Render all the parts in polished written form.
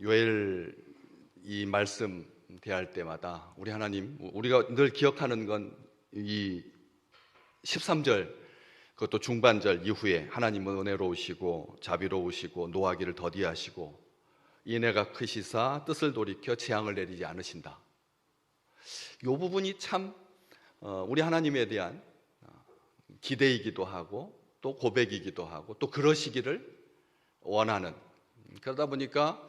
요엘 이 말씀 대할 때마다 우리 하나님, 우리가 늘 기억하는 건 이 13절, 그것도 중반절 이후에 하나님은 은혜로우시고 자비로우시고 노하기를 더디하시고 인애가 크시사 뜻을 돌이켜 재앙을 내리지 않으신다. 이 부분이 참 우리 하나님에 대한 기대이기도 하고 또 고백이기도 하고 또 그러시기를 원하는, 그러다 보니까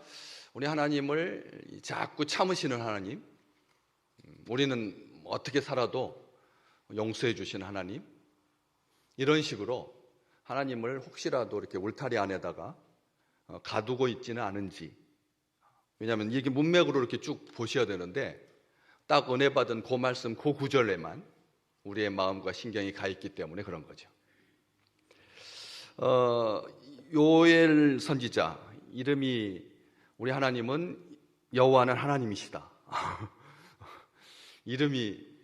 우리 하나님을 자꾸 참으시는 하나님, 우리는 어떻게 살아도 용서해 주신 하나님, 이런 식으로 하나님을 혹시라도 이렇게 울타리 안에다가 가두고 있지는 않은지. 왜냐하면 이게 문맥으로 이렇게 쭉 보셔야 되는데 딱 은혜 받은 그 말씀 그 구절에만 우리의 마음과 신경이 가 있기 때문에 그런 거죠. 요엘 선지자 이름이, 우리 하나님은 여호와는 하나님이시다.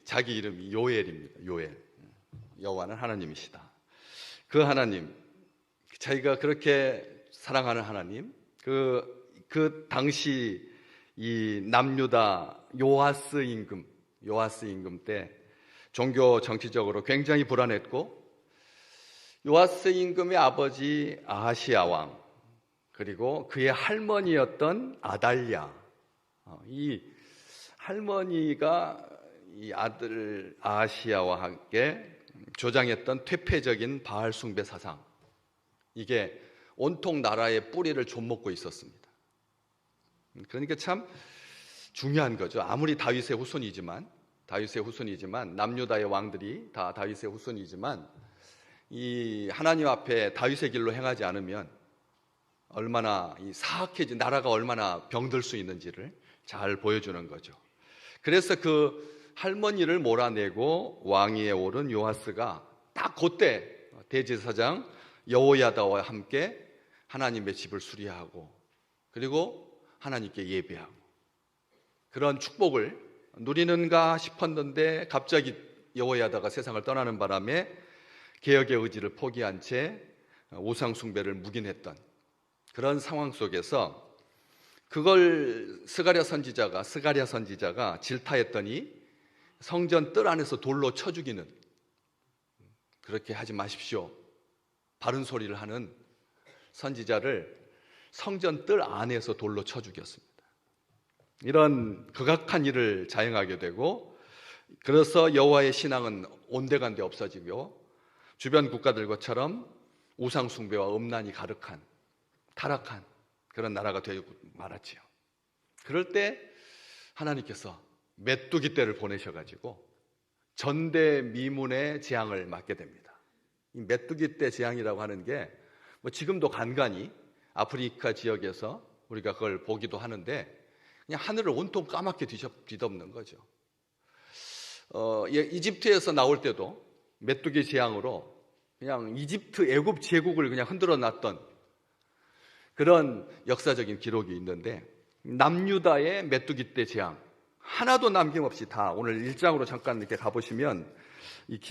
자기 이름이 요엘입니다. 요엘. 여호와는 하나님이시다. 그 하나님, 자기가 그렇게 사랑하는 하나님, 그 당시 이 남유다 요아스 임금 때 종교 정치적으로 굉장히 불안했고, 요아스 임금의 아버지 아하시야 왕, 그리고 그의 할머니였던 아달랴, 이 할머니가 이 아들 아하시야와 함께 조장했던 퇴폐적인 바알 숭배 사상, 이게 온통 나라의 뿌리를 좀먹고 있었습니다. 그러니까 참 중요한 거죠. 아무리 다윗의 후손이지만 남유다의 왕들이 다 다윗의 후손이지만 이 하나님 앞에 다윗의 길로 행하지 않으면 얼마나 사악해진 나라가 얼마나 병들 수 있는지를 잘 보여주는 거죠. 그래서 그 할머니를 몰아내고 왕위에 오른 요아스가 딱 그때 대제사장 여호야다와 함께 하나님의 집을 수리하고 그리고 하나님께 예배하고 그런 축복을 누리는가 싶었는데 갑자기 여호야다가 세상을 떠나는 바람에 개혁의 의지를 포기한 채 우상 숭배를 묵인했던 그런 상황 속에서 그걸 스가랴 선지자가 질타했더니 성전 뜰 안에서 돌로 쳐 죽이는, 그렇게 하지 마십시오, 바른 소리를 하는 선지자를 성전 뜰 안에서 돌로 쳐 죽였습니다. 이런 극악한 일을 자행하게 되고, 그래서 여호와의 신앙은 온데간데 없어지고 주변 국가들과처럼 우상 숭배와 음란이 가득한 타락한 그런 나라가 되고 말았지요. 그럴 때 하나님께서 메뚜기 떼를 보내셔가지고 전대미문의 재앙을 맞게 됩니다. 이 메뚜기 떼 재앙이라고 하는 게 뭐 지금도 간간히 아프리카 지역에서 우리가 그걸 보기도 하는데 그냥 하늘을 온통 까맣게 뒤덮는 거죠. 이집트에서 나올 때도 메뚜기 재앙으로 그냥 이집트 애굽 제국을 그냥 흔들어 놨던 그런 역사적인 기록이 있는데, 남유다의 메뚜기 떼 재앙 하나도 남김없이 다 오늘 1장으로 잠깐 이렇게 가보시면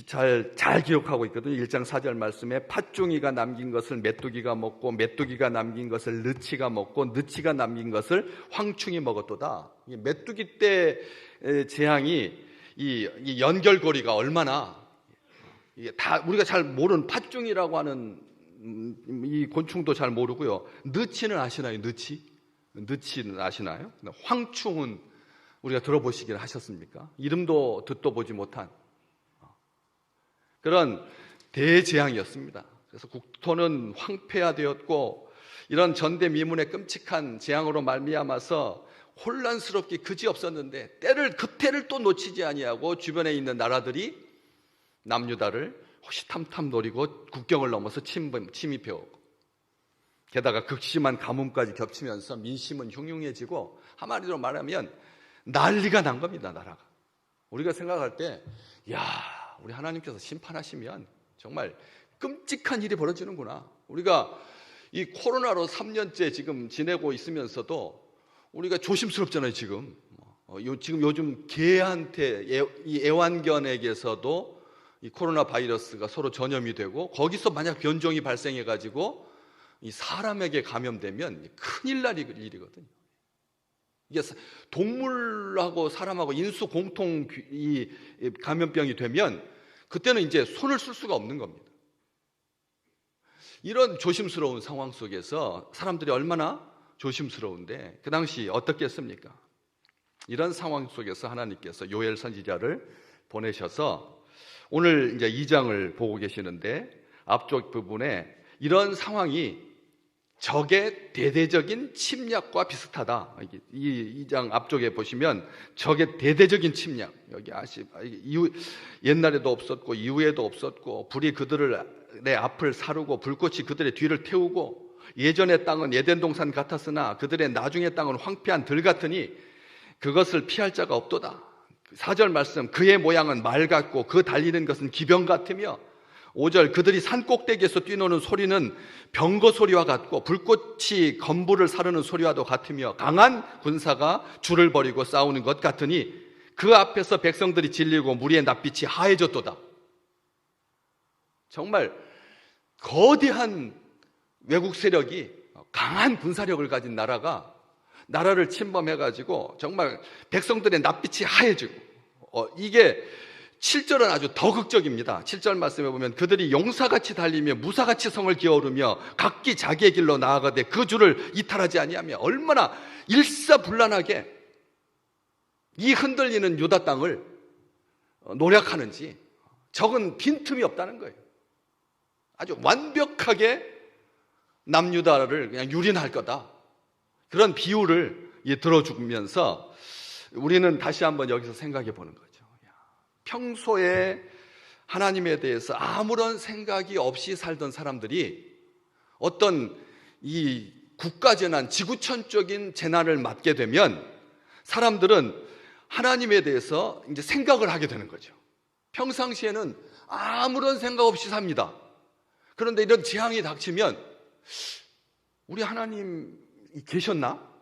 잘 기억하고 있거든요. 1장 4절 말씀에 팥종이가 남긴 것을 메뚜기가 먹고 메뚜기가 남긴 것을 느치가 먹고 느치가 남긴 것을 황충이 먹었도다. 이 메뚜기 떼 재앙이 이 연결고리가 얼마나, 다 우리가 잘 모르는 팥종이라고 하는 이 곤충도 잘 모르고요. 느치는 아시나요? 느치는 아시나요? 황충은 우리가 들어보시긴 하셨습니까? 이름도 듣도 보지 못한 그런 대재앙이었습니다. 그래서 국토는 황폐화되었고 이런 전대미문의 끔찍한 재앙으로 말미암아서 혼란스럽게 그지없었는데 그 때를 또 놓치지 아니하고 주변에 있는 나라들이 남유다를 호시탐탐 노리고 국경을 넘어서 침입해오고, 게다가 극심한 가뭄까지 겹치면서 민심은 흉흉해지고 한마디로 말하면 난리가 난 겁니다. 나라가. 우리가 생각할 때 우리 하나님께서 심판하시면 정말 끔찍한 일이 벌어지는구나. 우리가 이 코로나로 3년째 지금 지내고 있으면서도 우리가 조심스럽잖아요. 지금 요즘 개한테 이 애완견에게서도 이 코로나 바이러스가 서로 전염이 되고 거기서 만약 변종이 발생해가지고 이 사람에게 감염되면 큰일 날 일이거든요. 이게 동물하고 사람하고 인수 공통 이 감염병이 되면 그때는 이제 손을 쓸 수가 없는 겁니다. 이런 조심스러운 상황 속에서 사람들이 얼마나 조심스러운데 그 당시 어떻게 했습니까? 이런 상황 속에서 하나님께서 요엘 선지자를 보내셔서 오늘 이제 2장을 보고 계시는데 앞쪽 부분에 이런 상황이 적의 대대적인 침략과 비슷하다. 이 2장 앞쪽에 보시면 적의 대대적인 침략. 여기 옛날에도 없었고 이후에도 없었고 불이 그들의 앞을 사르고 불꽃이 그들의 뒤를 태우고 예전의 땅은 에덴 동산 같았으나 그들의 나중의 땅은 황폐한 들 같으니 그것을 피할 자가 없도다. 4절 말씀 그의 모양은 말 같고 그 달리는 것은 기병 같으며 5절 그들이 산 꼭대기에서 뛰노는 소리는 병거 소리와 같고 불꽃이 건부를 사르는 소리와도 같으며 강한 군사가 줄을 벌이고 싸우는 것 같으니 그 앞에서 백성들이 질리고 무리의 낯빛이 하얘졌도다. 정말 거대한 외국 세력이 강한 군사력을 가진 나라를 침범해가지고 정말 백성들의 낯빛이 하얘지고 이게 7절은 아주 더 극적입니다. 7절 말씀에 보면 그들이 용사같이 달리며 무사같이 성을 기어오르며 각기 자기의 길로 나아가되 그 줄을 이탈하지 아니하며 얼마나 일사불란하게 이 흔들리는 유다 땅을 노력하는지 적은 빈틈이 없다는 거예요. 아주 완벽하게 남유다를 그냥 유린할 거다. 그런 비유를 들어주면서 우리는 다시 한번 여기서 생각해 보는 거죠. 평소에 하나님에 대해서 아무런 생각이 없이 살던 사람들이 어떤 이 국가재난, 지구촌적인 재난을 맞게 되면 사람들은 하나님에 대해서 이제 생각을 하게 되는 거죠. 평상시에는 아무런 생각 없이 삽니다. 그런데 이런 재앙이 닥치면 우리 하나님이 계셨나?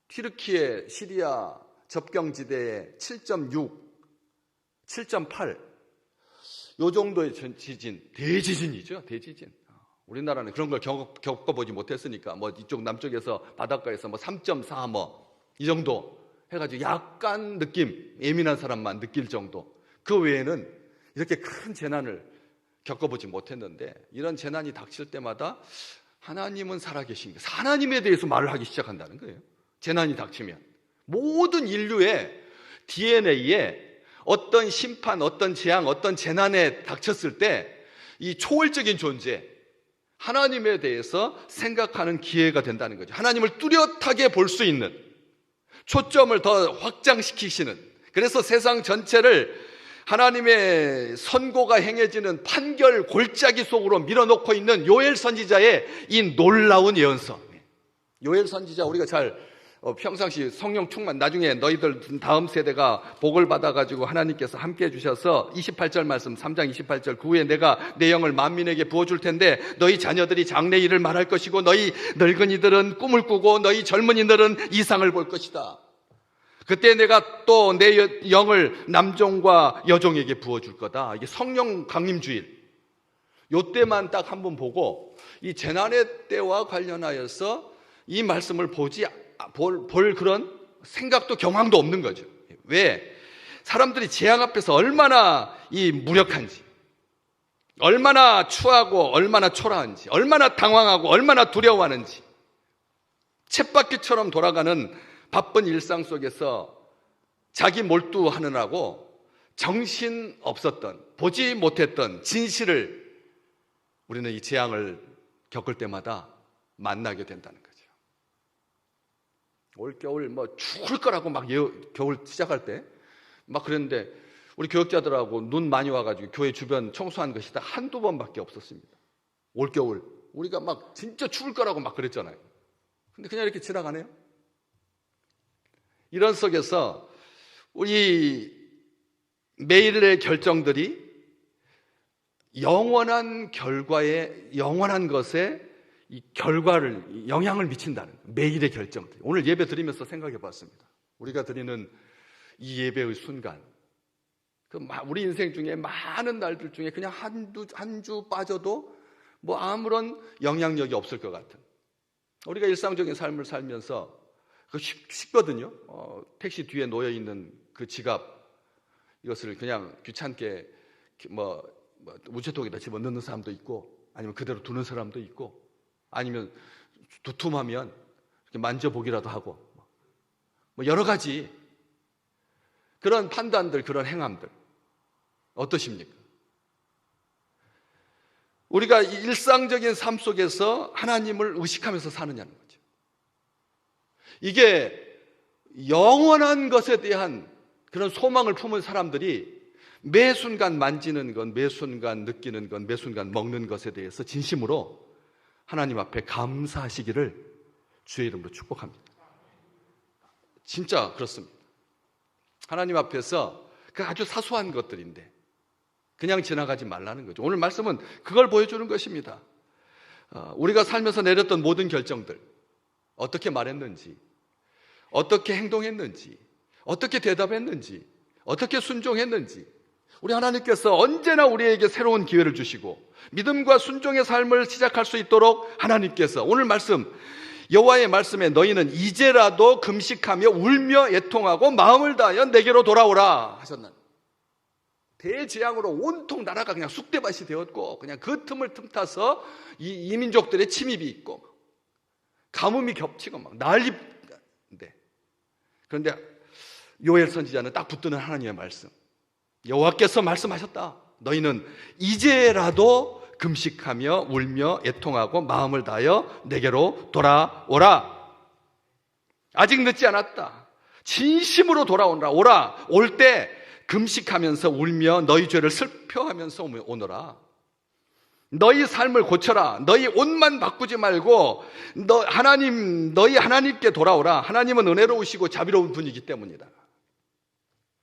튀르키예, 시리아 접경지대에 7.6 7.8 요 정도의 지진, 대지진이죠. 대지진. 우리나라는 그런 걸 겪어보지 못했으니까 뭐 이쪽 남쪽에서 바닷가에서 뭐 3.4 뭐 이 정도 해가지고 약간 느낌, 예민한 사람만 느낄 정도. 그 외에는 이렇게 큰 재난을 겪어보지 못했는데 이런 재난이 닥칠 때마다 하나님은 살아계신가, 하나님에 대해서 말을 하기 시작한다는 거예요. 재난이 닥치면 모든 인류의 DNA에 어떤 심판, 어떤 재앙, 어떤 재난에 닥쳤을 때 이 초월적인 존재, 하나님에 대해서 생각하는 기회가 된다는 거죠. 하나님을 뚜렷하게 볼 수 있는, 초점을 더 확장시키시는, 그래서 세상 전체를 하나님의 선고가 행해지는 판결 골짜기 속으로 밀어넣고 있는 요엘 선지자의 이 놀라운 예언서. 요엘 선지자 우리가 잘 평상시 성령 충만, 나중에 너희들 다음 세대가 복을 받아가지고 하나님께서 함께 해주셔서 28절 말씀 3장 28절 그 후에 내가 내 영을 만민에게 부어줄 텐데 너희 자녀들이 장래 일을 말할 것이고 너희 늙은이들은 꿈을 꾸고 너희 젊은이들은 이상을 볼 것이다. 그때 내가 또 내 영을 남종과 여종에게 부어줄 거다. 이게 성령 강림주일. 요때만 딱 한번 보고 이 재난의 때와 관련하여서 이 말씀을 볼 그런 생각도 경황도 없는 거죠. 왜? 사람들이 재앙 앞에서 얼마나 이 무력한지, 얼마나 추하고 얼마나 초라한지, 얼마나 당황하고 얼마나 두려워하는지, 쳇바퀴처럼 돌아가는 바쁜 일상 속에서 자기 몰두하느라고 정신 없었던, 보지 못했던 진실을 우리는 이 재앙을 겪을 때마다 만나게 된다는 거죠. 올겨울 뭐 죽을 거라고 막 겨울 시작할 때 막 그랬는데 우리 교역자들하고 눈 많이 와가지고 교회 주변 청소한 것이 다 한두 번밖에 없었습니다. 올겨울 우리가 막 진짜 죽을 거라고 막 그랬잖아요. 근데 그냥 이렇게 지나가네요. 이런 속에서 우리 매일의 결정들이 영원한 결과에, 영원한 것에 이 결과를, 영향을 미친다는 거예요. 매일의 결정들. 오늘 예배 드리면서 생각해 봤습니다. 우리가 드리는 이 예배의 순간, 우리 인생 중에 많은 날들 중에 그냥 한 주 빠져도 뭐 아무런 영향력이 없을 것 같은, 우리가 일상적인 삶을 살면서 그거 쉽거든요. 택시 뒤에 놓여 있는 그 지갑, 이것을 그냥 귀찮게 우체통에다 집어 넣는 사람도 있고, 아니면 그대로 두는 사람도 있고, 아니면 두툼하면 만져보기라도 하고, 여러 가지 그런 판단들, 그런 행함들 어떠십니까? 우리가 일상적인 삶 속에서 하나님을 의식하면서 사느냐는 거죠. 이게 영원한 것에 대한 그런 소망을 품은 사람들이 매 순간 만지는 것, 매 순간 느끼는 것, 매 순간 먹는 것에 대해서 진심으로 하나님 앞에 감사하시기를 주의 이름으로 축복합니다. 진짜 그렇습니다. 하나님 앞에서 그 아주 사소한 것들인데 그냥 지나가지 말라는 거죠. 오늘 말씀은 그걸 보여주는 것입니다. 우리가 살면서 내렸던 모든 결정들, 어떻게 말했는지, 어떻게 행동했는지, 어떻게 대답했는지, 어떻게 순종했는지, 우리 하나님께서 언제나 우리에게 새로운 기회를 주시고 믿음과 순종의 삶을 시작할 수 있도록 하나님께서 오늘 말씀, 여호와의 말씀에 너희는 이제라도 금식하며 울며 애통하고 마음을 다하여 내게로 돌아오라 하셨나니, 대재앙으로 온통 나라가 그냥 쑥대밭이 되었고 그냥 그 틈을 틈타서 이 민족들의 침입이 있고 가뭄이 겹치고 막 난리인데, 그런데 요엘 선지자는 딱 붙드는 하나님의 말씀, 여호와께서 말씀하셨다. 너희는 이제라도 금식하며 울며 애통하고 마음을 다하여 내게로 돌아오라. 아직 늦지 않았다. 진심으로 돌아오라. 오라. 올 때 금식하면서 울며 너희 죄를 슬퍼하면서 오너라. 너희 삶을 고쳐라. 너희 옷만 바꾸지 말고 너희 하나님께 돌아오라. 하나님은 은혜로우시고 자비로운 분이기 때문이다.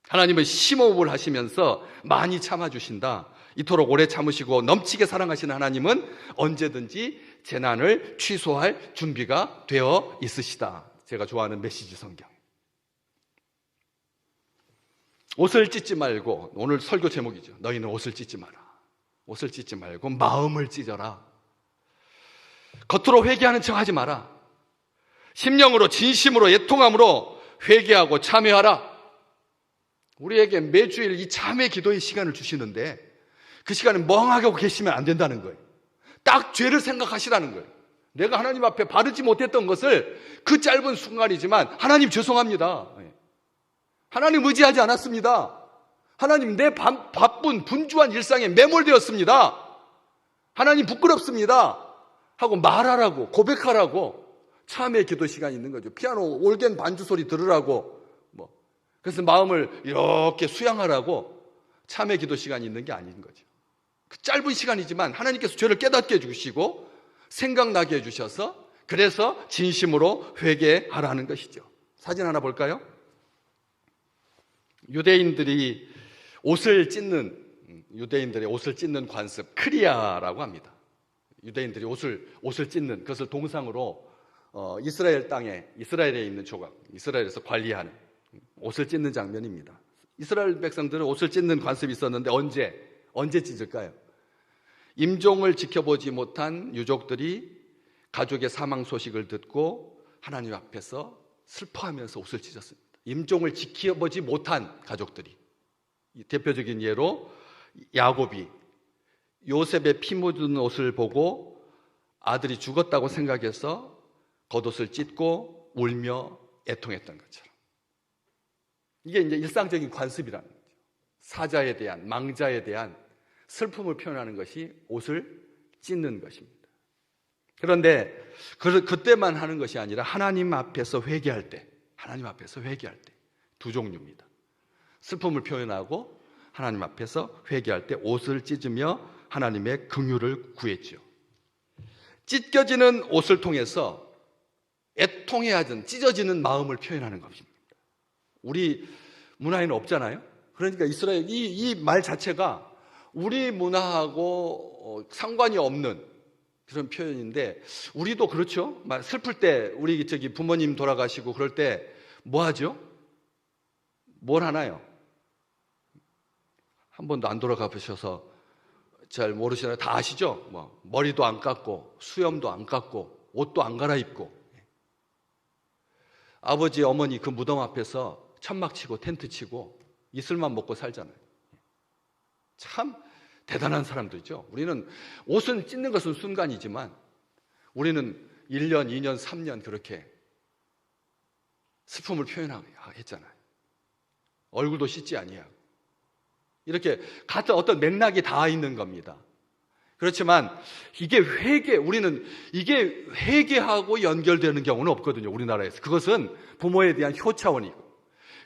하나님은 심호흡을 하시면서 많이 참아주신다. 이토록 오래 참으시고 넘치게 사랑하시는 하나님은 언제든지 재난을 취소할 준비가 되어 있으시다. 제가 좋아하는 메시지 성경. 옷을 찢지 말고, 오늘 설교 제목이죠. 너희는 옷을 찢지 마라. 옷을 찢지 말고 마음을 찢어라. 겉으로 회개하는 척 하지 마라. 심령으로 진심으로 애통함으로 회개하고 참회하라. 우리에게 매주일 이 참회 기도의 시간을 주시는데 그 시간에 멍하게 계시면 안 된다는 거예요. 딱 죄를 생각하시라는 거예요. 내가 하나님 앞에 바르지 못했던 것을 그 짧은 순간이지만 하나님 죄송합니다. 하나님 의지하지 않았습니다. 하나님 내 바쁜 분주한 일상에 매몰되었습니다. 하나님 부끄럽습니다 하고 말하라고, 고백하라고 참회 기도 시간이 있는 거죠. 피아노 올겐 반주 소리 들으라고, 그래서 마음을 이렇게 수양하라고 참회 기도 시간이 있는 게 아닌 거죠. 그 짧은 시간이지만 하나님께서 죄를 깨닫게 해주시고 생각나게 해주셔서 그래서 진심으로 회개하라는 것이죠. 사진 하나 볼까요? 유대인들의 옷을 찢는 관습, 크리아라고 합니다. 유대인들이 옷을 찢는 그것을 동상으로 이스라엘에 있는 조각, 이스라엘에서 관리하는 옷을 찢는 장면입니다. 이스라엘 백성들은 옷을 찢는 관습이 있었는데 언제 찢을까요? 임종을 지켜보지 못한 유족들이 가족의 사망 소식을 듣고 하나님 앞에서 슬퍼하면서 옷을 찢었습니다. 임종을 지켜보지 못한 가족들이, 대표적인 예로 야곱이 요셉의 피 묻은 옷을 보고 아들이 죽었다고 생각해서 겉옷을 찢고 울며 애통했던 것처럼, 이게 이제 일상적인 관습이라는 거죠. 사자에 대한, 망자에 대한 슬픔을 표현하는 것이 옷을 찢는 것입니다. 그런데 그때만 하는 것이 아니라 하나님 앞에서 회개할 때 두 종류입니다. 슬픔을 표현하고 하나님 앞에서 회개할 때 옷을 찢으며 하나님의 긍휼을 구했죠. 찢겨지는 옷을 통해서 애통해하던 찢어지는 마음을 표현하는 것입니다. 우리 문화에는 없잖아요. 그러니까 이스라엘 이 말 자체가 우리 문화하고 상관이 없는 그런 표현인데, 우리도 그렇죠. 슬플 때 우리 부모님 돌아가시고 그럴 때 뭐 하죠? 뭘 하나요? 한 번도 안 돌아가 보셔서 잘 모르시나요? 다 아시죠? 머리도 안 깎고 수염도 안 깎고 옷도 안 갈아입고 아버지, 어머니 그 무덤 앞에서 천막 치고 텐트 치고 이슬만 먹고 살잖아요. 참 대단한 사람들이죠. 우리는 옷은 찢는 것은 순간이지만 우리는 1년, 2년, 3년 그렇게 슬픔을 표현했잖아요. 얼굴도 씻지 아니하고. 이렇게 같은 어떤 맥락이 다 있는 겁니다. 그렇지만 우리는 이게 회개하고 연결되는 경우는 없거든요. 우리나라에서. 그것은 부모에 대한 효 차원이고,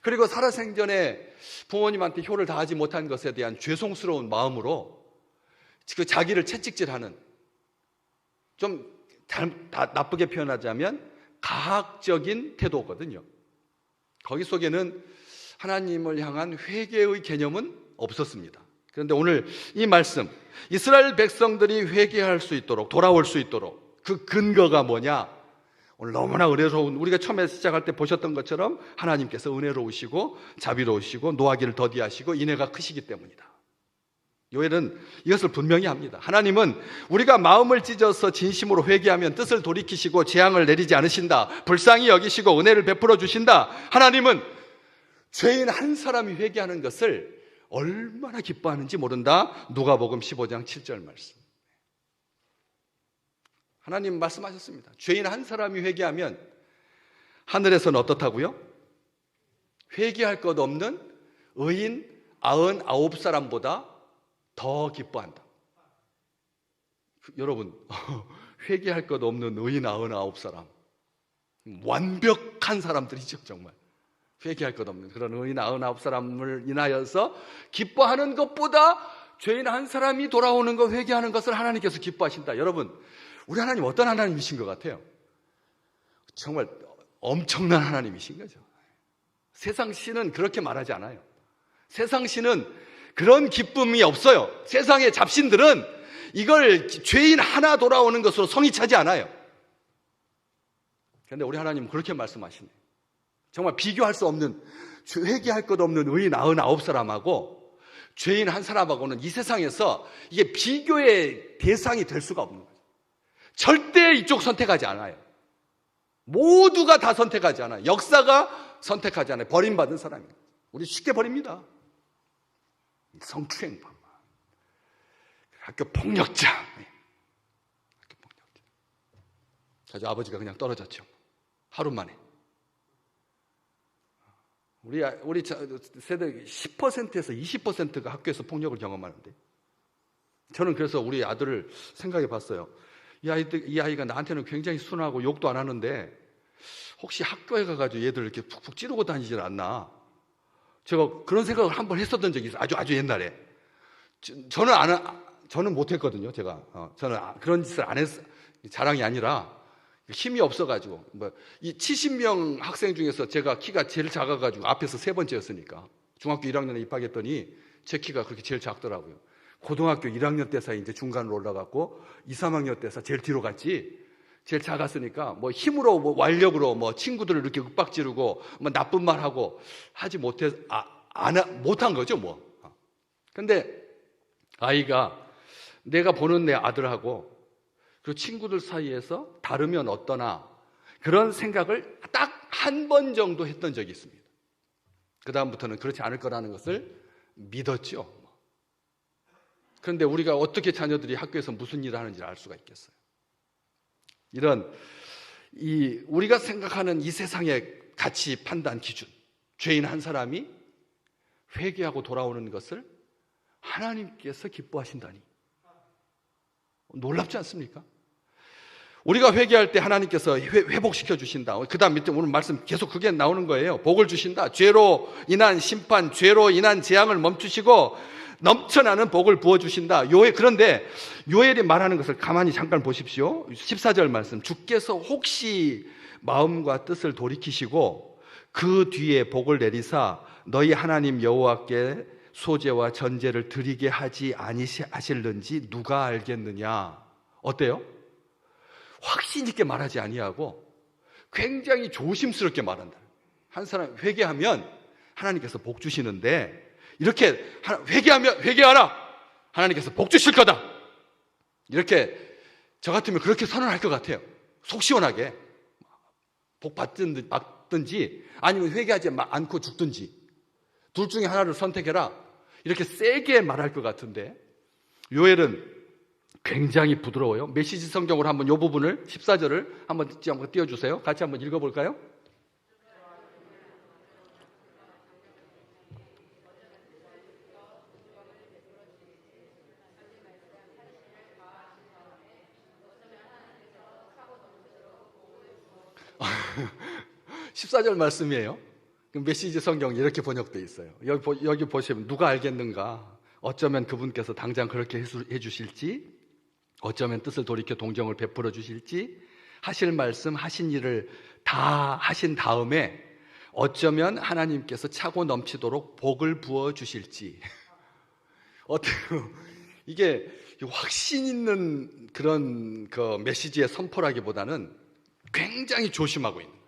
그리고 살아생전에 부모님한테 효를 다하지 못한 것에 대한 죄송스러운 마음으로 그 자기를 채찍질하는, 좀 나쁘게 표현하자면 가학적인 태도거든요. 거기 속에는 하나님을 향한 회개의 개념은 없었습니다. 그런데 오늘 이 말씀, 이스라엘 백성들이 회개할 수 있도록, 돌아올 수 있도록 그 근거가 뭐냐? 오늘 너무나 은혜로운, 우리가 처음에 시작할 때 보셨던 것처럼 하나님께서 은혜로우시고 자비로우시고 노하기를 더디하시고 인애가 크시기 때문이다. 요엘은 이것을 분명히 합니다. 하나님은 우리가 마음을 찢어서 진심으로 회개하면 뜻을 돌이키시고 재앙을 내리지 않으신다. 불쌍히 여기시고 은혜를 베풀어 주신다. 하나님은 죄인 한 사람이 회개하는 것을 얼마나 기뻐하는지 모른다. 누가복음 15장 7절 말씀. 하나님 말씀하셨습니다. 죄인 한 사람이 회개하면 하늘에서는 어떻다고요? 회개할 것 없는 의인 99사람보다 더 기뻐한다. 여러분, 회개할 것 없는 의인 99사람, 완벽한 사람들이죠. 정말 회개할 것 없는 그런 의인 99사람을 인하여서 기뻐하는 것보다 죄인 한 사람이 돌아오는 것, 회개하는 것을 하나님께서 기뻐하신다. 여러분, 우리 하나님 어떤 하나님이신 것 같아요? 정말 엄청난 하나님이신 거죠. 세상 신은 그렇게 말하지 않아요. 세상 신은 그런 기쁨이 없어요. 세상의 잡신들은 이걸 죄인 하나 돌아오는 것으로 성이 차지 않아요. 그런데 우리 하나님은 그렇게 말씀하시네요. 정말 비교할 수 없는, 회개할 것 없는 의인 99사람하고 죄인 한 사람하고는 이 세상에서 이게 비교의 대상이 될 수가 없는 거예요. 절대 이쪽 선택하지 않아요. 모두가 다 선택하지 않아요. 역사가 선택하지 않아요. 버림받은 사람이에요. 우리 쉽게 버립니다. 성추행범, 학교 폭력자, 자주 아버지가 그냥 떨어졌죠. 하루 만에. 우리 세대 10%에서 20%가 학교에서 폭력을 경험하는데, 저는 그래서 우리 아들을 생각해 봤어요. 이 아이가 나한테는 굉장히 순하고 욕도 안 하는데 혹시 학교에 가가지고 얘들 이렇게 푹푹 찌르고 다니질 않나? 제가 그런 생각을 한번 했었던 적이 있어요. 아주 옛날에. 저는 못했거든요. 저는 그런 짓을 안 했어. 자랑이 아니라 힘이 없어가지고. 이 70명 학생 중에서 제가 키가 제일 작아가지고 앞에서 세 번째였으니까. 중학교 1학년에 입학했더니 제 키가 그렇게 제일 작더라고요. 고등학교 1학년 때서 이제 중간으로 올라갔고 2, 3학년 때서 제일 뒤로 갔지. 제일 작았으니까 힘으로 완력으로 친구들을 이렇게 윽박지르고 나쁜 말 하고 하지 못한 거죠. 근데 아이가 내가 보는 내 아들하고 그 친구들 사이에서 다르면 어떠나 그런 생각을 딱 한 번 정도 했던 적이 있습니다. 그 다음부터는 그렇지 않을 거라는 것을 믿었죠. 그런데 우리가 어떻게 자녀들이 학교에서 무슨 일을 하는지 알 수가 있겠어요? 우리가 생각하는 이 세상의 가치 판단 기준, 죄인 한 사람이 회개하고 돌아오는 것을 하나님께서 기뻐하신다니 놀랍지 않습니까? 우리가 회개할 때 하나님께서 회복시켜 주신다. 그 다음 밑에 오늘 말씀 계속 그게 나오는 거예요. 복을 주신다. 죄로 인한 심판, 죄로 인한 재앙을 멈추시고 넘쳐나는 복을 부어주신다. 그런데 요엘이 말하는 것을 가만히 잠깐 보십시오. 14절 말씀. 주께서 혹시 마음과 뜻을 돌이키시고 그 뒤에 복을 내리사 너희 하나님 여호와께 소제와 전제를 드리게 하지 아니하실는지 누가 알겠느냐. 어때요? 확신 있게 말하지 아니하고 굉장히 조심스럽게 말한다. 한 사람 회개하면 하나님께서 복 주시는데 이렇게 회개하라. 하나님께서 복 주실 거다. 이렇게 저 같으면 그렇게 선언할 것 같아요. 속 시원하게 복 받든지 아니면 회개하지 않고 죽든지 둘 중에 하나를 선택해라. 이렇게 세게 말할 것 같은데 요엘은 굉장히 부드러워요. 메시지 성경으로 한번 이 부분을 14절을 한번 띄워주세요. 같이 한번 읽어볼까요? 아, 14절 말씀이에요. 메시지 성경 이렇게 번역되어 있어요. 여기 보시면 누가 알겠는가? 어쩌면 그분께서 당장 그렇게 해주실지, 어쩌면 뜻을 돌이켜 동정을 베풀어 주실지, 하실 말씀, 하신 일을 다 하신 다음에 어쩌면 하나님께서 차고 넘치도록 복을 부어 주실지. 어때요? 이게 확신 있는 그런 그 메시지의 선포라기보다는 굉장히 조심하고 있는 거예요.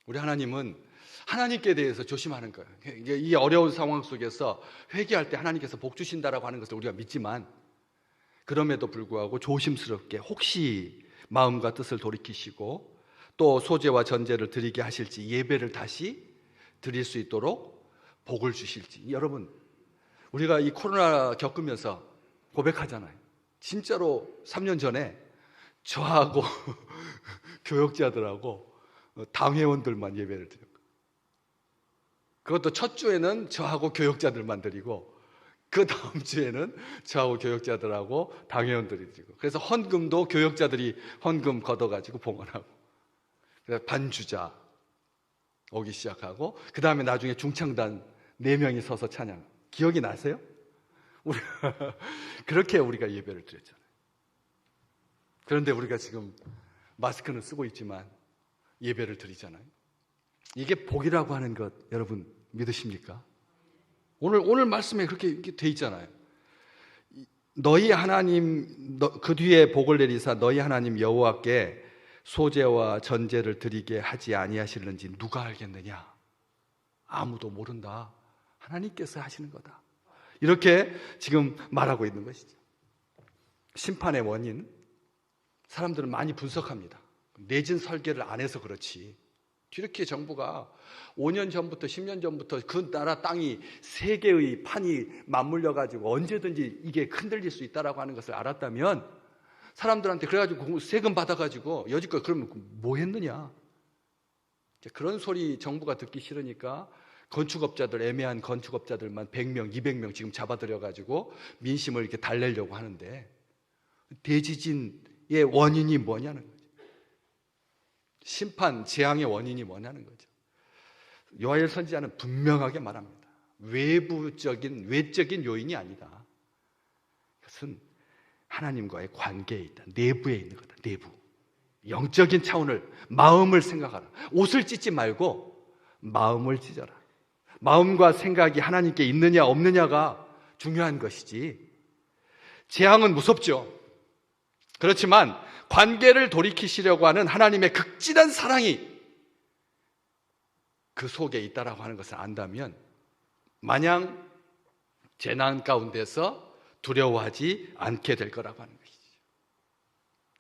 우리 하나님은 하나님께 대해서 조심하는 거예요. 이 어려운 상황 속에서 회개할 때 하나님께서 복 주신다라고 하는 것을 우리가 믿지만 그럼에도 불구하고 조심스럽게 혹시 마음과 뜻을 돌이키시고 또 소제와 전제를 드리게 하실지 예배를 다시 드릴 수 있도록 복을 주실지. 여러분, 우리가 이 코로나 겪으면서 고백하잖아요. 진짜로 3년 전에 저하고 교역자들하고 당회원들만 예배를 드렸고 그것도 첫 주에는 저하고 교역자들만 드리고 그 다음 주에는 저하고 교역자들하고 당회원들이 드리고 그래서 헌금도 교역자들이 헌금 걷어가지고 봉헌하고 그래서 반주자 오기 시작하고 그 다음에 나중에 중창단 4명이 서서 찬양. 기억이 나세요? 그렇게 우리가 예배를 드렸잖아요. 그런데 우리가 지금 마스크는 쓰고 있지만 예배를 드리잖아요. 이게 복이라고 하는 것 여러분 믿으십니까? 오늘 말씀에 그렇게 돼 있잖아요. 너희 하나님 그 뒤에 복을 내리사 너희 하나님 여호와께 소제와 전제를 드리게 하지 아니하실는지 누가 알겠느냐? 아무도 모른다. 하나님께서 하시는 거다. 이렇게 지금 말하고 있는 것이죠. 심판의 원인 사람들은 많이 분석합니다. 내진 설계를 안 해서 그렇지. 이렇게 정부가 5년 전부터 10년 전부터 그 나라 땅이 세 개의 판이 맞물려 가지고 언제든지 이게 흔들릴 수 있다라고 하는 것을 알았다면 사람들한테 그래가지고 세금 받아가지고 여지껏 그러면 뭐 했느냐? 그런 소리 정부가 듣기 싫으니까 건축업자들 애매한 건축업자들만 100명, 200명 지금 잡아들여가지고 민심을 이렇게 달래려고 하는데 대지진의 원인이 뭐냐는 거죠. 심판, 재앙의 원인이 뭐냐는 거죠. 요엘 선지자는 분명하게 말합니다. 외적인 요인이 아니다. 그것은 하나님과의 관계에 있다. 내부에 있는 거다. 내부. 영적인 차원을, 마음을 생각하라. 옷을 찢지 말고 마음을 찢어라. 마음과 생각이 하나님께 있느냐 없느냐가 중요한 것이지. 재앙은 무섭죠. 그렇지만 관계를 돌이키시려고 하는 하나님의 극진한 사랑이 그 속에 있다라고 하는 것을 안다면 마냥 재난 가운데서 두려워하지 않게 될 거라고 하는 것이죠.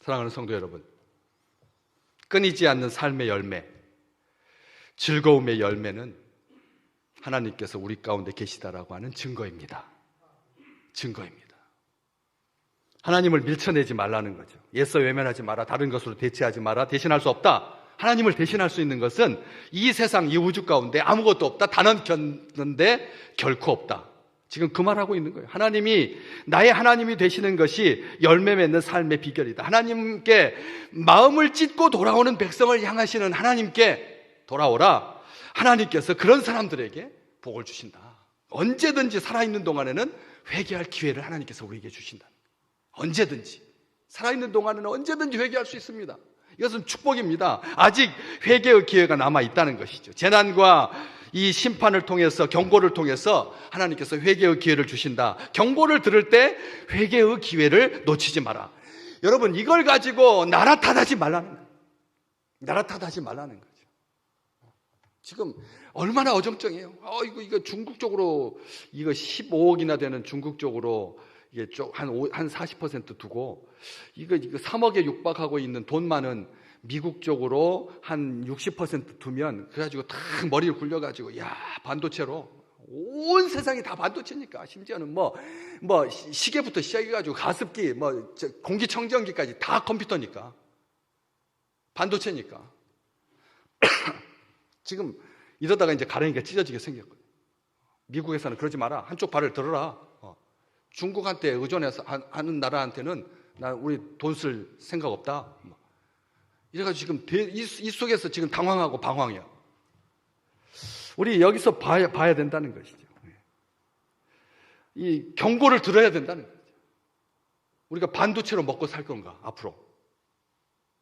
사랑하는 성도 여러분, 끊이지 않는 삶의 열매, 즐거움의 열매는 하나님께서 우리 가운데 계시다라고 하는 증거입니다. 증거입니다. 하나님을 밀쳐내지 말라는 거죠. 예서 외면하지 마라. 다른 것으로 대체하지 마라. 대신할 수 없다. 하나님을 대신할 수 있는 것은 이 세상, 이 우주 가운데 아무것도 없다. 단언켰는데 결코 없다. 지금 그 말하고 있는 거예요. 하나님이 나의 하나님이 되시는 것이 열매 맺는 삶의 비결이다. 하나님께 마음을 찢고 돌아오는 백성을 향하시는 하나님께 돌아오라. 하나님께서 그런 사람들에게 복을 주신다. 언제든지 살아있는 동안에는 회개할 기회를 하나님께서 우리에게 주신다. 언제든지 살아있는 동안에는 언제든지 회개할 수 있습니다. 이것은 축복입니다. 아직 회개의 기회가 남아있다는 것이죠. 재난과 이 심판을 통해서 경고를 통해서 하나님께서 회개의 기회를 주신다. 경고를 들을 때 회개의 기회를 놓치지 마라. 여러분, 이걸 가지고 나라 탓하지 말라는 거예요. 나라 탓하지 말라는 거죠. 지금 얼마나 어정쩡해요. 이거 중국 쪽으로 이거 15억이나 되는 중국 쪽으로 이게 한 40% 두고 이거 3억에 육박하고 있는 돈 많은 미국 쪽으로 한 60% 두면 그래가지고 탁 머리를 굴려가지고 야 반도체로 온 세상이 다 반도체니까 심지어는 뭐 시계부터 시작해가지고 가습기 공기청정기까지 다 컴퓨터니까 반도체니까 지금 이러다가 이제 가랭이가 찢어지게 생겼거든. 미국에서는 그러지 마라. 한쪽 발을 들어라. 중국한테 의존해서 하는 나라한테는 우리 돈 쓸 생각 없다. 이래가지고 지금 이 속에서 지금 당황하고 방황이야. 우리 여기서 봐야 된다는 것이죠. 이 경고를 들어야 된다는 거죠. 우리가 반도체로 먹고 살 건가 앞으로?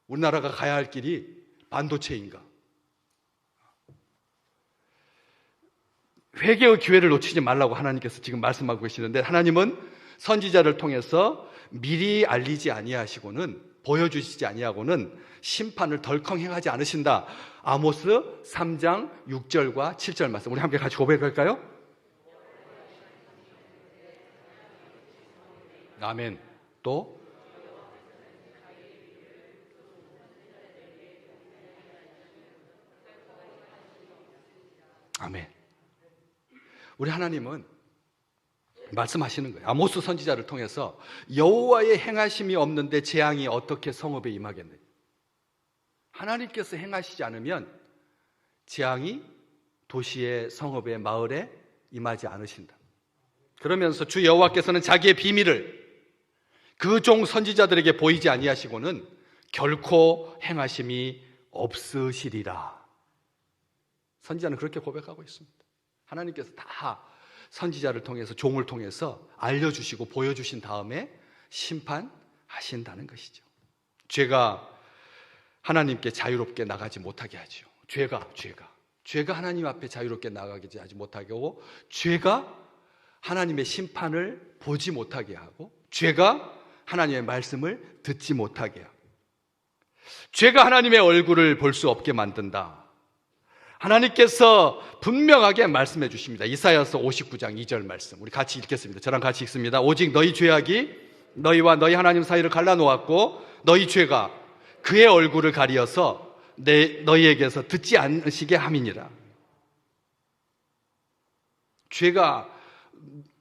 우리나라가 가야 할 길이 반도체인가? 회개의 기회를 놓치지 말라고 하나님께서 지금 말씀하고 계시는데, 하나님은 선지자를 통해서 미리 알리지 아니하시고는, 보여주시지 아니하고는 심판을 덜컹 행하지 않으신다. 아모스 3장 6절과 7절 말씀, 우리 함께 같이 고백할까요? 아멘. 또 아멘. 우리 하나님은 말씀하시는 거예요. 아모스 선지자를 통해서 여호와의 행하심이 없는데 재앙이 어떻게 성읍에 임하겠느냐. 하나님께서 행하시지 않으면 재앙이 도시의 성읍의 마을에 임하지 않으신다. 그러면서 주 여호와께서는 자기의 비밀을 그 종 선지자들에게 보이지 아니하시고는 결코 행하심이 없으시리라. 선지자는 그렇게 고백하고 있습니다. 하나님께서 다 선지자를 통해서, 종을 통해서 알려주시고 보여주신 다음에 심판하신다는 것이죠. 죄가 하나님께 자유롭게 나가지 못하게 하죠. 죄가 하나님 앞에 자유롭게 나가게 하지 못하게 하고, 죄가 하나님의 심판을 보지 못하게 하고, 죄가 하나님의 말씀을 듣지 못하게 하고, 죄가 하나님의 얼굴을 볼 수 없게 만든다. 하나님께서 분명하게 말씀해 주십니다. 이사야서 59장 2절 말씀, 우리 같이 읽겠습니다. 저랑 같이 읽습니다. 오직 너희 죄악이 너희와 너희 하나님 사이를 갈라놓았고, 너희 죄가 그의 얼굴을 가리어서 너희에게서 듣지 않으시게 함이니라. 죄가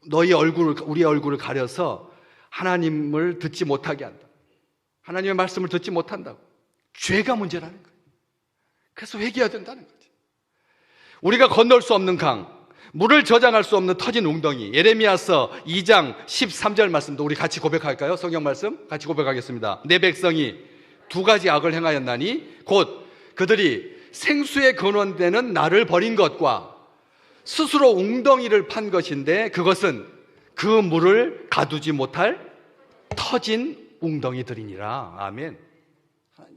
너희 얼굴을, 우리의 얼굴을 가려서 하나님을 듣지 못하게 한다. 하나님의 말씀을 듣지 못한다고. 죄가 문제라는 거예요. 그래서 회개해야 된다는 거죠. 우리가 건널 수 없는 강, 물을 저장할 수 없는 터진 웅덩이, 예레미야서 2장 13절 말씀도 우리 같이 고백할까요? 성경 말씀 같이 고백하겠습니다. 내 백성이 두 가지 악을 행하였나니 곧 그들이 생수의 근원되는 나를 버린 것과 스스로 웅덩이를 판 것인데, 그것은 그 물을 가두지 못할 터진 웅덩이들이니라. 아멘.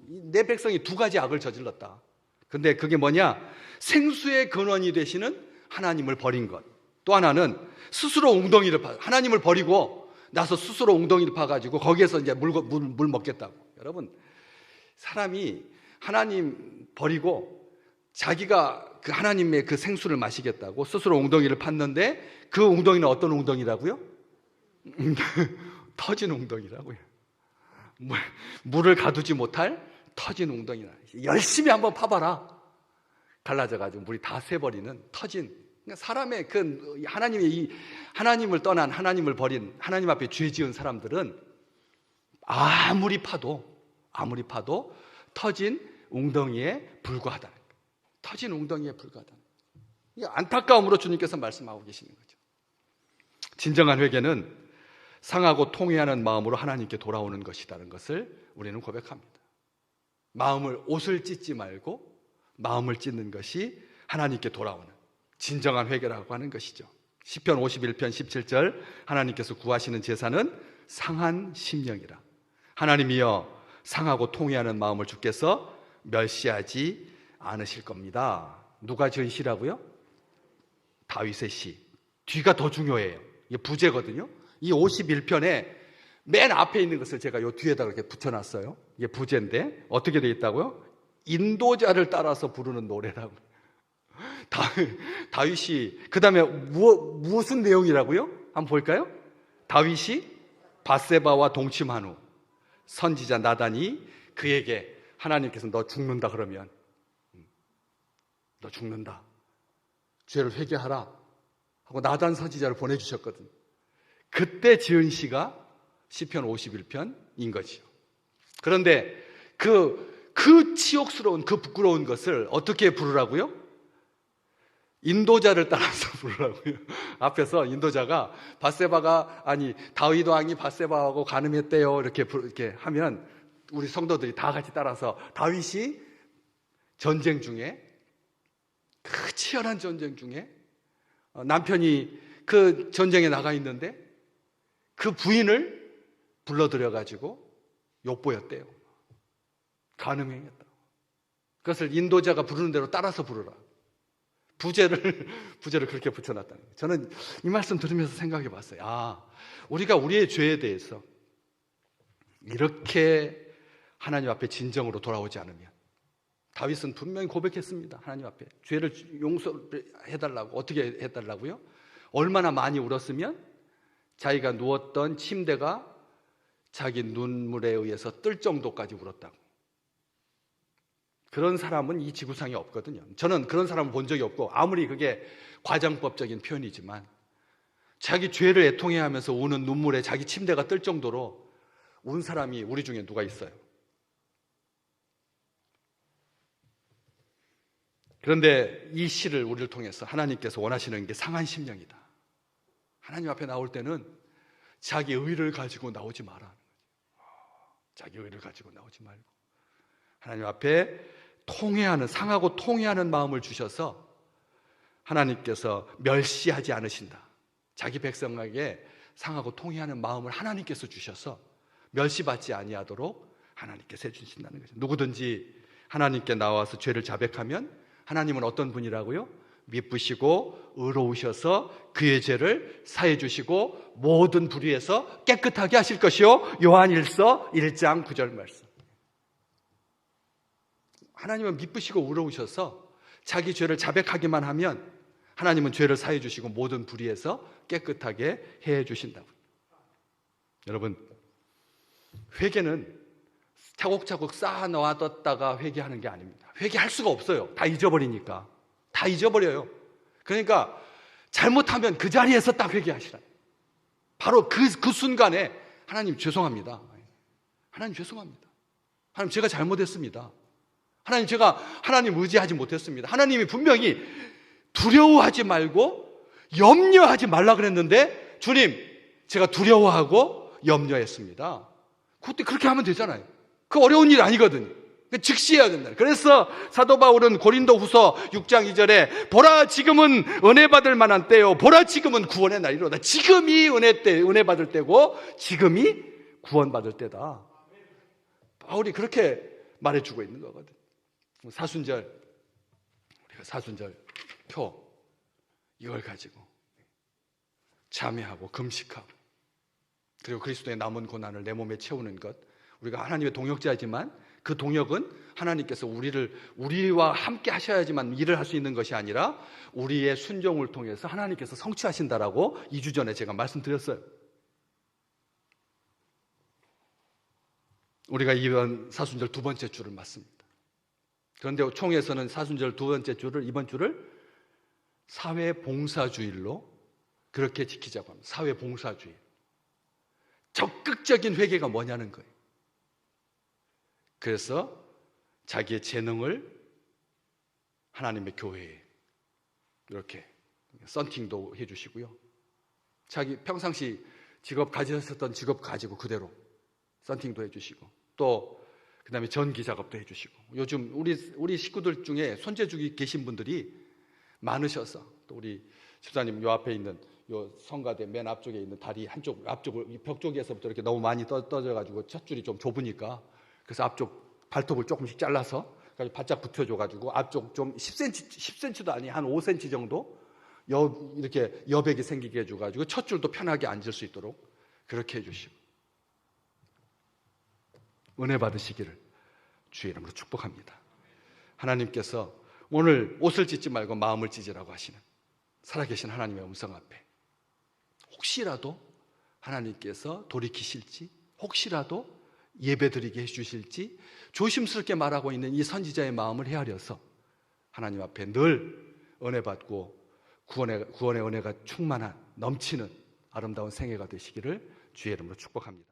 내 백성이 두 가지 악을 저질렀다. 근데 그게 뭐냐? 생수의 근원이 되시는 하나님을 버린 것. 또 하나는 스스로 웅덩이를 파, 하나님을 버리고 나서 스스로 웅덩이를 파가지고 거기에서 이제 물 먹겠다고. 여러분, 사람이 하나님 버리고 자기가 그 하나님의 그 생수를 마시겠다고 스스로 웅덩이를 팠는데, 그 웅덩이는 어떤 웅덩이라고요? 터진 웅덩이라고요. 물을 가두지 못할 터진 웅덩이라. 열심히 한번 파봐라. 갈라져가지고 물이 다 새버리는 터진. 그러니까 사람의 그 하나님을 떠난, 하나님을 버린, 하나님 앞에 죄 지은 사람들은 아무리 파도 터진 웅덩이에 불과하다는 거예요. 터진 웅덩이에 불과하다는 거예요. 안타까움으로 주님께서 말씀하고 계시는 거죠. 진정한 회개는 상하고 통회하는 마음으로 하나님께 돌아오는 것이라는 것을 우리는 고백합니다. 옷을 찢지 말고 마음을 찢는 것이 하나님께 돌아오는 진정한 회개라고 하는 것이죠. 시편 51편 17절, 하나님께서 구하시는 제사는 상한 심령이라. 하나님이여, 상하고 통회하는 마음을 주께서 멸시하지 않으실 겁니다. 누가 지은 시라고요? 다윗의 시. 뒤가 더 중요해요. 이게 부제거든요. 이 51편에 맨 앞에 있는 것을 제가 요 뒤에다 이렇게 붙여놨어요. 이게 부제인데 어떻게 되어 있다고요? 인도자를 따라서 부르는 노래라고. 다윗이, 그 다음에 무슨 내용이라고요? 한번 볼까요? 다윗이 밧세바와 동침한 후 선지자 나단이 그에게 하나님께서 너 죽는다 그러면 너 죽는다, 죄를 회개하라 하고 나단 선지자를 보내주셨거든. 그때 지은 시가 시편 51편인 거지요. 그런데 그 치욕스러운, 그 부끄러운 것을 어떻게 부르라고요? 인도자를 따라서 부르라고요. 앞에서 인도자가 다윗 왕이 밧세바하고 간음했대요 이렇게 하면 우리 성도들이 다 같이 따라서, 다윗이 전쟁 중에, 그 치열한 전쟁 중에 남편이 그 전쟁에 나가 있는데 그 부인을 불러들여가지고 욕보였대요. 간음행했다. 그것을 인도자가 부르는 대로 따라서 부르라. 부제를 그렇게 붙여놨다는 거예요. 저는 이 말씀 들으면서 생각해 봤어요. 우리가 우리의 죄에 대해서 이렇게 하나님 앞에 진정으로 돌아오지 않으면, 다윗은 분명히 고백했습니다. 하나님 앞에 죄를 용서해달라고. 어떻게 해달라고요? 얼마나 많이 울었으면 자기가 누웠던 침대가 자기 눈물에 의해서 뜰 정도까지 울었다고. 그런 사람은 이 지구상에 없거든요. 저는 그런 사람을 본 적이 없고, 아무리 그게 과장법적인 표현이지만 자기 죄를 애통해하면서 우는 눈물에 자기 침대가 뜰 정도로 운 사람이 우리 중에 누가 있어요? 그런데 이 시를 우리를 통해서 하나님께서 원하시는 게 상한 심령이다. 하나님 앞에 나올 때는 자기 의를 가지고 나오지 마라. 자기 의를 가지고 나오지 말고 하나님 앞에 상하고 통회하는 마음을 주셔서 하나님께서 멸시하지 않으신다. 자기 백성에게 상하고 통회하는 마음을 하나님께서 주셔서 멸시받지 아니하도록 하나님께서 해주신다는 거죠. 누구든지 하나님께 나와서 죄를 자백하면 하나님은 어떤 분이라고요? 미쁘시고 의로우셔서 그의 죄를 사해 주시고 모든 불의에서 깨끗하게 하실 것이요. 요한일서 1장 9절 말씀. 하나님은 미쁘시고 의로우셔서 자기 죄를 자백하기만 하면 하나님은 죄를 사해 주시고 모든 불의에서 깨끗하게 해 주신다고. 여러분, 회개는 차곡차곡 쌓아 놔뒀다가 회개하는 게 아닙니다. 회개할 수가 없어요. 다 잊어버리니까. 다 잊어버려요. 그러니까 잘못하면 그 자리에서 딱 회개하시라. 바로 그 순간에 하나님 죄송합니다. 하나님 죄송합니다. 하나님 제가 잘못했습니다. 하나님 제가 하나님 의지하지 못했습니다. 하나님이 분명히 두려워하지 말고 염려하지 말라 그랬는데 주님 제가 두려워하고 염려했습니다. 그때 그렇게 하면 되잖아요. 그 어려운 일 아니거든요. 즉시 해야 된다. 그래서 사도 바울은 고린도후서 6장 2절에 보라 지금은 은혜 받을 만한 때요, 보라 지금은 구원의 날이로다. 지금이 은혜 받을 때고 지금이 구원 받을 때다. 바울이 그렇게 말해주고 있는 거거든. 사순절, 우리가 사순절 표 이걸 가지고 참회하고 금식하고 그리고 그리스도의 남은 고난을 내 몸에 채우는 것, 우리가 하나님의 동역자이지만 그 동역은 하나님께서 우리와 함께 하셔야지만 일을 할 수 있는 것이 아니라 우리의 순종을 통해서 하나님께서 성취하신다라고 2주 전에 제가 말씀드렸어요. 우리가 이번 사순절 두 번째 주를 맞습니다. 그런데 총회에서는 사순절 두 번째 주를, 이번 주를 사회봉사주일로 그렇게 지키자고 합니다. 사회봉사주일. 적극적인 회개가 뭐냐는 거예요. 그래서 자기의 재능을 하나님의 교회에 이렇게 썬팅도 해주시고요. 자기 평상시 직업 가지셨던 직업 가지고 그대로 썬팅도 해주시고 또 그다음에 전기 작업도 해주시고, 요즘 우리 식구들 중에 손재주기 계신 분들이 많으셔서 또 우리 집사님 요 앞에 있는 요 성가대 맨 앞쪽에 있는 다리 한쪽 앞쪽을 벽 쪽에서부터 이렇게 너무 많이 떠져가지고 첫 줄이 좀 좁으니까 그래서 앞쪽 발톱을 조금씩 잘라서 바짝 붙여줘가지고 앞쪽 좀 10cm도 아니 한 5cm 정도 이렇게 여백이 생기게 해줘가지고 첫 줄도 편하게 앉을 수 있도록 그렇게 해주시고 은혜 받으시기를 주의 이름으로 축복합니다. 하나님께서 오늘 옷을 찢지 말고 마음을 찢으라고 하시는 살아계신 하나님의 음성 앞에 혹시라도 하나님께서 돌이키실지, 혹시라도 예배드리게 해주실지 조심스럽게 말하고 있는 이 선지자의 마음을 헤아려서 하나님 앞에 늘 은혜 받고 구원의 은혜가 충만한 넘치는 아름다운 생애가 되시기를 주의 이름으로 축복합니다.